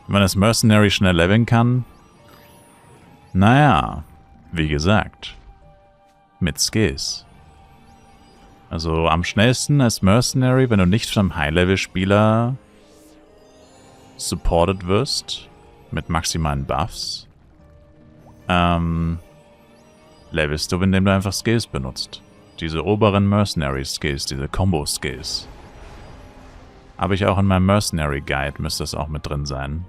Wenn man das Mercenary schnell leveln kann? Naja, wie gesagt, mit Skills. Also am schnellsten als Mercenary, wenn du nicht von einem High-Level-Spieler supported wirst, mit maximalen Buffs, levelst du, indem du einfach Skills benutzt. Diese oberen Mercenary-Skills, diese Combo-Skills. Habe ich auch in meinem Mercenary-Guide, müsste das auch mit drin sein.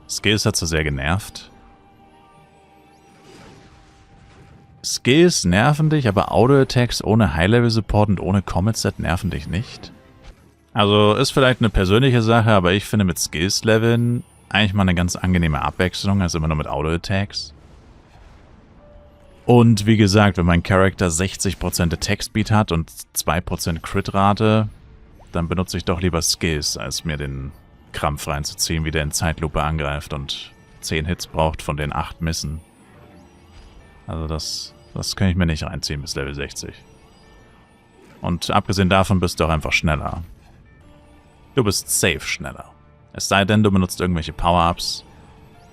Skills hat so sehr genervt. Skills nerven dich, aber Auto-Attacks ohne High-Level-Support und ohne Comet-Set nerven dich nicht. Also ist vielleicht eine persönliche Sache, aber ich finde mit Skills-Leveln eigentlich mal eine ganz angenehme Abwechslung, als immer nur mit Auto-Attacks. Und wie gesagt, wenn mein Charakter 60% Attack-Speed hat und 2% Crit-Rate, dann benutze ich doch lieber Skills, als mir den Krampf reinzuziehen, wie der in Zeitlupe angreift und 10 Hits braucht, von denen 8 missen. Also das kann ich mir nicht reinziehen bis Level 60. Und abgesehen davon bist du auch einfach schneller. Du bist safe schneller. Es sei denn, du benutzt irgendwelche Power-Ups,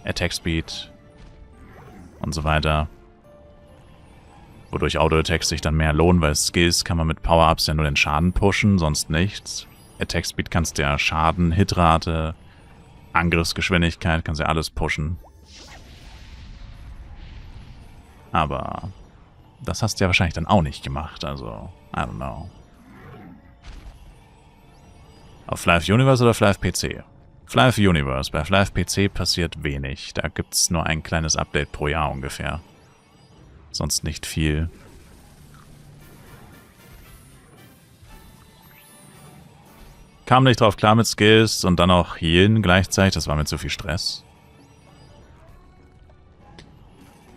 Attack-Speed und so weiter. Wodurch Auto-Attacks sich dann mehr lohnen, weil Skills kann man mit Power-Ups ja nur den Schaden pushen, sonst nichts. Attack-Speed kannst du ja Schaden, Hitrate, Angriffsgeschwindigkeit, kannst ja alles pushen. Aber das hast du ja wahrscheinlich dann auch nicht gemacht, also, I don't know. Auf Fly Universe oder Fly PC? Fly Universe. Bei Fly PC passiert wenig. Da gibt es nur ein kleines Update pro Jahr ungefähr. Sonst nicht viel. Kam nicht drauf klar mit Skills und dann auch Healen gleichzeitig. Das war mir zu viel Stress.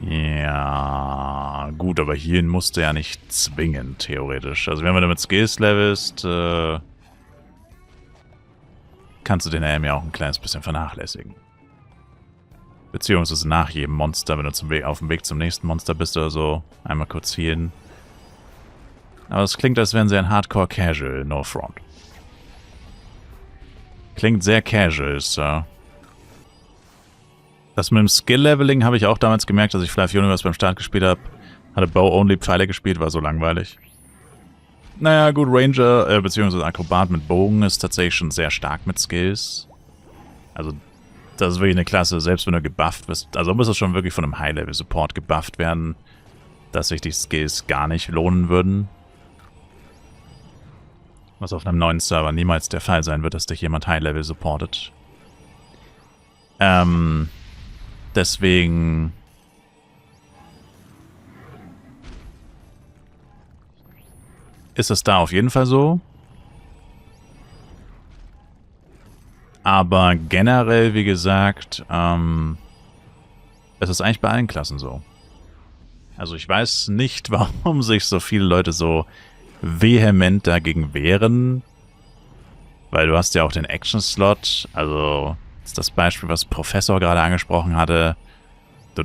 Ja, gut, aber Healen musste ja nicht zwingen, theoretisch. Also wenn du mit Skills levelst, kannst du den AM ja auch ein kleines bisschen vernachlässigen. Beziehungsweise nach jedem Monster, wenn du auf dem Weg zum nächsten Monster bist oder so, einmal kurz healen. Aber es klingt, als wären sie ein Hardcore Casual, no front. Klingt sehr casual, Sir. Das mit dem Skill-Leveling habe ich auch damals gemerkt, als ich Fly Universe beim Start gespielt habe. Hatte Bow-Only-Pfeile gespielt, war so langweilig. Naja, gut, Ranger, beziehungsweise Akrobat mit Bogen ist tatsächlich schon sehr stark mit Skills. Also, das ist wirklich eine Klasse, selbst wenn du gebufft bist. Also, muss es schon wirklich von einem High-Level-Support gebufft werden, dass sich die Skills gar nicht lohnen würden. Was auf einem neuen Server niemals der Fall sein wird, dass dich jemand High-Level supportet. Deswegen ist es da auf jeden Fall so. Aber generell, wie gesagt, es ist eigentlich bei allen Klassen so. Also ich weiß nicht, warum sich so viele Leute so vehement dagegen wehren. Weil du hast ja auch den Action-Slot. Also das ist das Beispiel, was Professor gerade angesprochen hatte. Du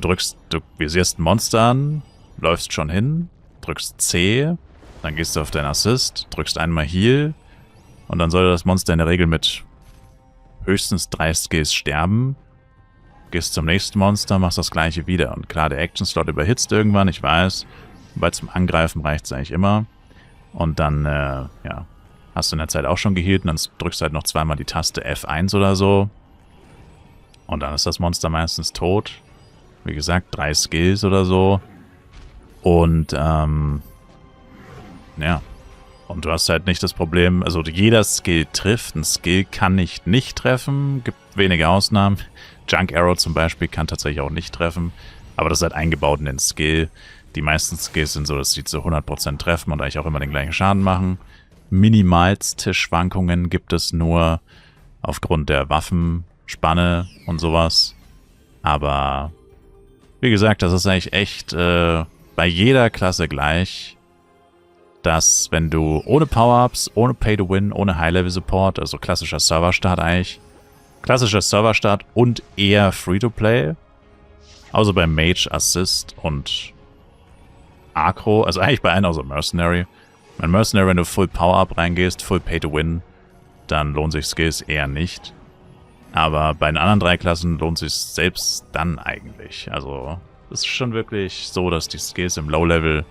visierst ein Monster an, läufst schon hin, drückst C, dann gehst du auf deinen Assist, drückst einmal Heal und dann soll das Monster in der Regel mit höchstens 3 Skills sterben. Gehst zum nächsten Monster, machst das gleiche wieder. Und klar, der Action-Slot überhitzt irgendwann, ich weiß, weil zum Angreifen reicht es eigentlich immer. Und dann, ja, hast du in der Zeit auch schon gehealt und dann drückst du halt noch zweimal die Taste F1 oder so. Und dann ist das Monster meistens tot. Wie gesagt, 3 Skills oder so. Und, ja. Und du hast halt nicht das Problem, also jeder Skill trifft. Ein Skill kann nicht treffen. Gibt wenige Ausnahmen. Junk Arrow zum Beispiel kann tatsächlich auch nicht treffen. Aber das ist halt eingebaut in den Skill. Die meisten Skills sind so, dass sie zu 100% treffen und eigentlich auch immer den gleichen Schaden machen. Minimalste Schwankungen gibt es nur aufgrund der Waffenspanne und sowas. Aber wie gesagt, das ist eigentlich echt bei jeder Klasse gleich, dass wenn du ohne Power-Ups, ohne Pay-to-Win, ohne High-Level-Support, also klassischer Serverstart eigentlich, klassischer Serverstart und eher Free-to-Play, außer bei Mage, Assist und Acro, also eigentlich bei allen außer Mercenary. Bei Mercenary, wenn du Full Power-Up reingehst, Full Pay-to-Win, dann lohnt sich Skills eher nicht. Aber bei den anderen 3 Klassen lohnt sich selbst dann eigentlich. Also es ist schon wirklich so, dass die Skills im Low-Level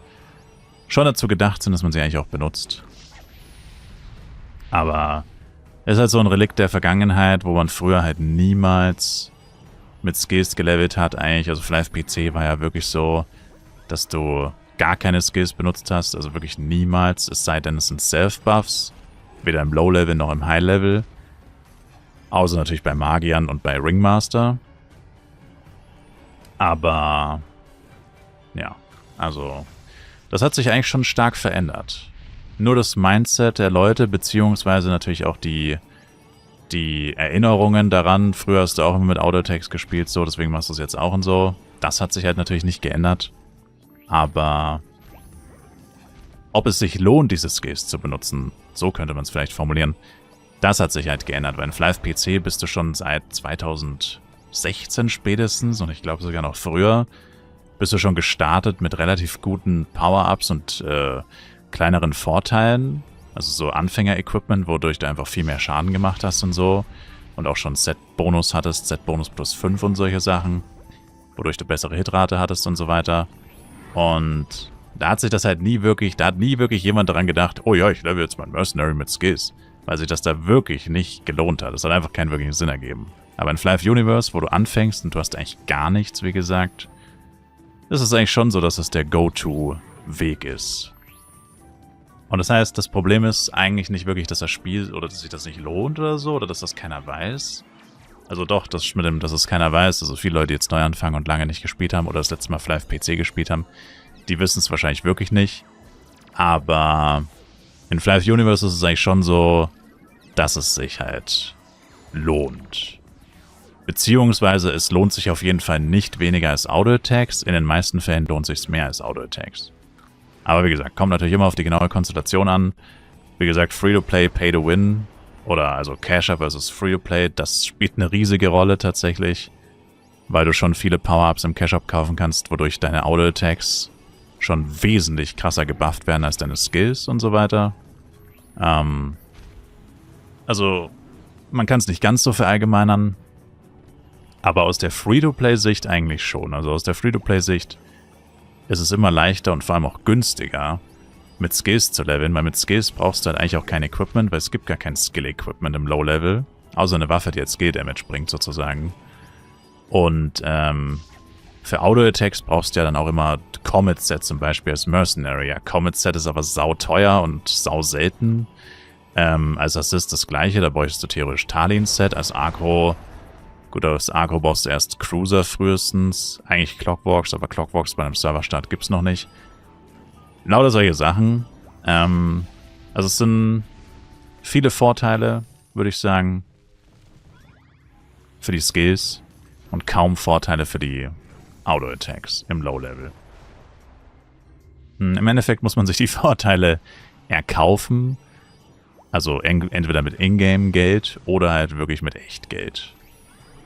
schon dazu gedacht sind, dass man sie eigentlich auch benutzt. Aber es ist halt so ein Relikt der Vergangenheit, wo man früher halt niemals mit Skills gelevelt hat eigentlich. Also Flive PC war ja wirklich so, dass du gar keine Skills benutzt hast. Also wirklich niemals, es sei denn, es sind Self-Buffs. Weder im Low-Level noch im High-Level. Außer natürlich bei Magiern und bei Ringmaster. Aber ja, also das hat sich eigentlich schon stark verändert. Nur das Mindset der Leute, beziehungsweise natürlich auch die Erinnerungen daran. Früher hast du auch immer mit Auto-Attacks gespielt, so, deswegen machst du es jetzt auch und so. Das hat sich halt natürlich nicht geändert. Aber ob es sich lohnt, diese Skills zu benutzen, so könnte man es vielleicht formulieren, das hat sich halt geändert, weil in Flive PC bist du schon seit 2016 spätestens, und ich glaube sogar noch früher, bist du schon gestartet mit relativ guten Power-Ups und kleineren Vorteilen. Also so Anfänger-Equipment, wodurch du einfach viel mehr Schaden gemacht hast und so. Und auch schon Set-Bonus hattest, Set-Bonus plus 5 und solche Sachen. Wodurch du bessere Hitrate hattest und so weiter. Und da hat sich das halt nie wirklich, da hat nie wirklich jemand daran gedacht, oh ja, ich level jetzt mein Mercenary mit Skills. Weil sich das da wirklich nicht gelohnt hat. Das hat einfach keinen wirklichen Sinn ergeben. Aber in Flive Universe, wo du anfängst und du hast eigentlich gar nichts, wie gesagt, ist es eigentlich schon so, dass es der Go-To-Weg ist. Und das heißt, das Problem ist eigentlich nicht wirklich, dass das Spiel oder dass sich das nicht lohnt oder so, oder dass das keiner weiß. Also doch, das mit dem, dass es keiner weiß, also viele Leute, die jetzt neu anfangen und lange nicht gespielt haben oder das letzte Mal Flive PC gespielt haben, die wissen es wahrscheinlich wirklich nicht. Aber in Flive Universe ist es eigentlich schon so, dass es sich halt lohnt. Beziehungsweise es lohnt sich auf jeden Fall nicht weniger als Auto-Attacks. In den meisten Fällen lohnt sich mehr als Auto-Attacks. Aber wie gesagt, kommt natürlich immer auf die genaue Konstellation an. Wie gesagt, Free-to-Play, Pay-to-Win oder also Cash-Up versus Free-to-Play, das spielt eine riesige Rolle tatsächlich, weil du schon viele Power-Ups im Cash-Up kaufen kannst, wodurch deine Auto-Attacks schon wesentlich krasser gebufft werden als deine Skills und so weiter. Also, man kann es nicht ganz so verallgemeinern, aber aus der Free-to-Play-Sicht eigentlich schon. Also aus der Free-to-Play-Sicht ist es immer leichter und vor allem auch günstiger, mit Skills zu leveln, weil mit Skills brauchst du halt eigentlich auch kein Equipment, weil es gibt gar kein Skill-Equipment im Low-Level, außer eine Waffe, die jetzt Skill-Damage bringt sozusagen. Und für Auto-Attacks brauchst du ja dann auch immer Comet-Set zum Beispiel als Mercenary. Ja, Comet-Set ist aber sauteuer und sau selten. Als Assist das gleiche, da bräuchtest du theoretisch Talin-Set. Als Agro, gut, als Agro brauchst du erst Cruiser frühestens. Eigentlich Clockworks, aber Clockworks bei einem Serverstart gibt es noch nicht. Lauter solche Sachen. Also es sind viele Vorteile, würde ich sagen, für die Skills und kaum Vorteile für die Auto-Attacks im Low-Level. Im Endeffekt muss man sich die Vorteile erkaufen. Also entweder mit Ingame-Geld oder halt wirklich mit Echtgeld.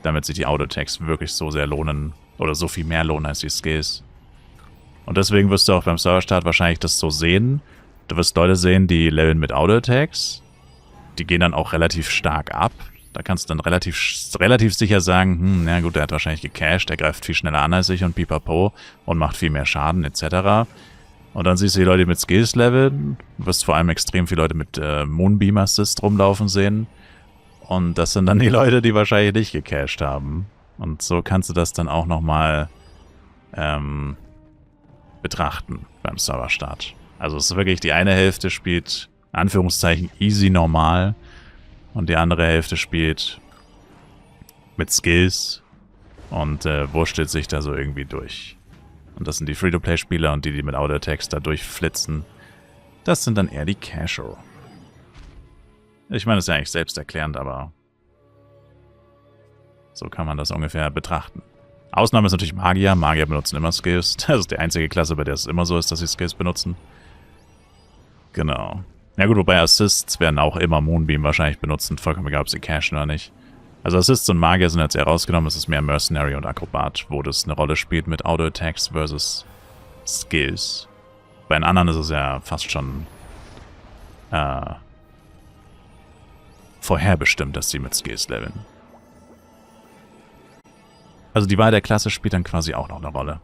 Damit sich die Auto-Attacks wirklich so sehr lohnen oder so viel mehr lohnen als die Skills. Und deswegen wirst du auch beim Serverstart wahrscheinlich das so sehen. Du wirst Leute sehen, die leveln mit Auto-Attacks. Die gehen dann auch relativ stark ab. Da kannst du dann relativ sicher sagen, na gut, der hat wahrscheinlich gecached, der greift viel schneller an als ich und pipapo und macht viel mehr Schaden etc. Und dann siehst du die Leute, die mit Skills leveln. Du wirst vor allem extrem viele Leute mit Moonbeam Assist rumlaufen sehen. Und das sind dann die Leute, die wahrscheinlich nicht gecached haben. Und so kannst du das dann auch nochmal betrachten beim Serverstart. Also es ist wirklich, die eine Hälfte spielt, in Anführungszeichen, easy normal. Und die andere Hälfte spielt mit Skills und wurstelt sich da so irgendwie durch. Und das sind die Free-to-Play-Spieler und die mit Auto-Attacks da durchflitzen. Das sind dann eher die Casual. Ich meine, das ist ja eigentlich selbsterklärend, aber so kann man das ungefähr betrachten. Ausnahme ist natürlich Magier. Magier benutzen immer Skills. Das ist die einzige Klasse, bei der es immer so ist, dass sie Skills benutzen. Genau. Ja gut, wobei Assists werden auch immer Moonbeam wahrscheinlich benutzen. Vollkommen egal, ob sie cashen oder nicht. Also Assists und Magier sind jetzt eher rausgenommen. Es ist mehr Mercenary und Akrobat, wo das eine Rolle spielt mit Auto-Attacks versus Skills. Bei den anderen ist es ja fast schon vorherbestimmt, dass sie mit Skills leveln. Also die Wahl der Klasse spielt dann quasi auch noch eine Rolle.